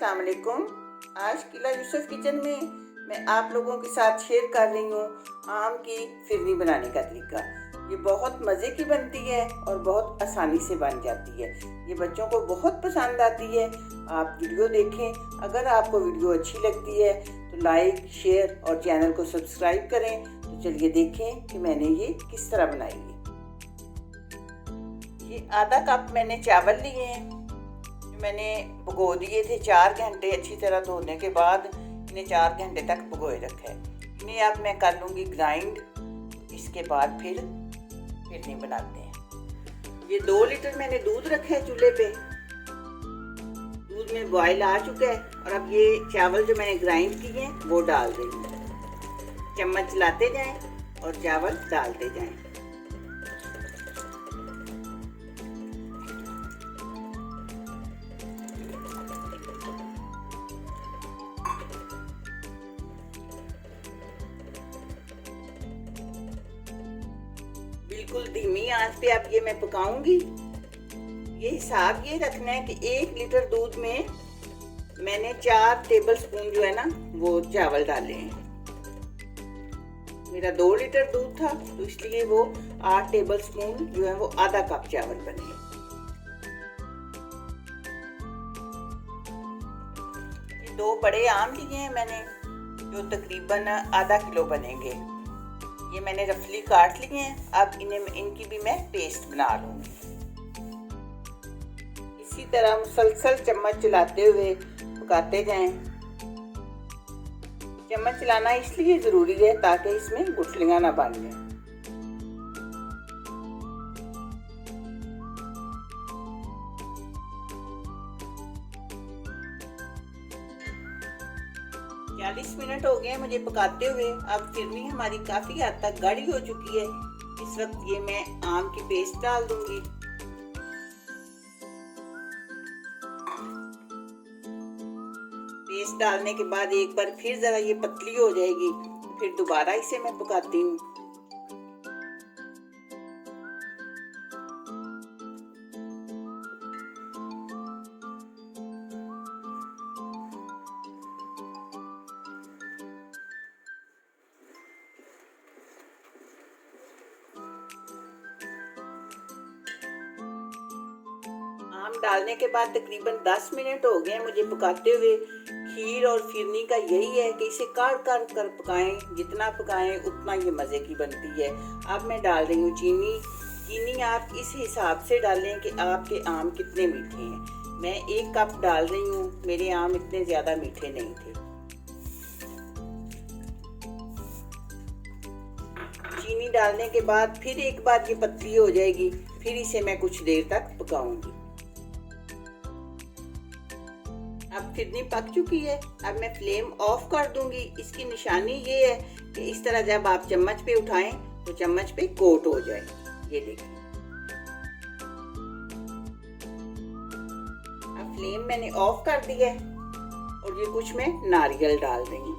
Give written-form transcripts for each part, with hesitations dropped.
अस्सलाम वालेकुम। आज किला यूसुफ किचन में मैं आप लोगों के साथ शेयर कर रही हूँ आम की फिरनी बनाने का तरीका। ये बहुत मज़े की बनती है और बहुत आसानी से बन जाती है। ये बच्चों को बहुत पसंद आती है। आप वीडियो देखें। अगर आपको वीडियो अच्छी लगती है तो लाइक, शेयर और चैनल को सब्सक्राइब करें। तो चलिए देखें कि मैंने ये किस तरह बनाई है। ये आधा कप मैंने चावल लिए हैं, मैंने भिगो दिए थे 4 घंटे। अच्छी तरह धोने के बाद इन्हें 4 घंटे तक भिगोए रखा है। इन्हें अब मैं कर लूँगी ग्राइंड। इसके बाद फिर फिरनी बनाते हैं। ये 2 लीटर मैंने दूध रखा है चूल्हे पे। दूध में बॉयल आ चुका है और अब ये चावल जो मैंने ग्राइंड किए हैं वो डाल देंगे। चम्मच चलाते जाएं और चावल डालते जाएं। बिल्कुल धीमी आंच पे अब ये मैं पकाऊंगी। ये हिसाब ये रखना है कि 1 लीटर दूध में मैंने 4 टेबल स्पून जो है ना वो चावल डाले हैं। मेरा 2 लीटर दूध था तो इसलिए वो 8 टेबल स्पून जो है वो आधा कप चावल बने। ये 2 बड़े आम लिए हैं मैंने जो तकरीबन आधा किलो बनेंगे। ये मैंने रफली काट लिए हैं। अब इनकी भी मैं पेस्ट बना लूँगी। इसी तरह मुसलसल चम्मच चलाते हुए पकाते जाएं। चम्मच चलाना इसलिए ज़रूरी है ताकि इसमें गुठलियाँ ना बन जाएं। या 40 मिनट हो गए मुझे पकाते हुए। अब फिरनी हमारी काफ़ी हद तक गाढ़ी हो चुकी है। इस वक्त ये मैं आम की पेस्ट डाल दूंगी। पेस्ट डालने के बाद एक बार फिर ज़रा ये पतली हो जाएगी, फिर दोबारा इसे मैं पकाती हूँ। आम डालने के बाद तकरीबन 10 मिनट हो गए मुझे पकाते हुए। खीर और फिरनी का यही है कि इसे काट काट कर पकाएं। जितना पकाएं उतना ये मज़े की बनती है। अब मैं डाल रही हूँ चीनी। चीनी आप इस हिसाब से डालें कि आपके आम कितने मीठे हैं। मैं 1 कप डाल रही हूँ। मेरे आम इतने ज़्यादा मीठे नहीं थे। चीनी डालने के बाद फिर एक बार ये पतली हो जाएगी। फिर इसे मैं कुछ देर तक पकाऊंगी। अब फिरनी पक चुकी है। अब मैं फ्लेम ऑफ कर दूंगी। इसकी निशानी ये है कि इस तरह जब आप चम्मच पे उठाएं तो चम्मच पे कोट हो जाए। ये देखिए। अब फ्लेम मैंने ऑफ कर दिया है और ये कुछ मैं नारियल डाल रही हूँ।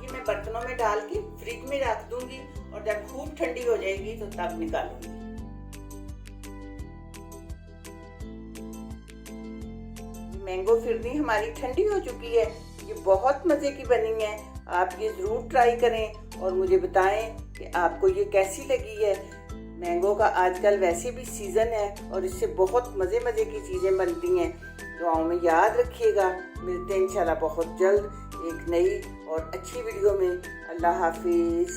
मैं बर्तनों में डाल के फ्रिज में रख दूंगी और जब खूब ठंडी हो जाएगी तो तब निकालूंगी। मैंगो फिरनी हमारी ठंडी हो चुकी है। ये बहुत मज़े की बनी है। आप ये ज़रूर ट्राई करें और मुझे बताएं कि आपको ये कैसी लगी है। मैंगो का आजकल वैसे भी सीज़न है और इससे बहुत मज़े की चीज़ें बनती हैं। दुआओं में याद रखिएगा। मिलते हैं इंशाल्लाह बहुत जल्द एक नई और अच्छी वीडियो में। अल्लाह हाफिज़।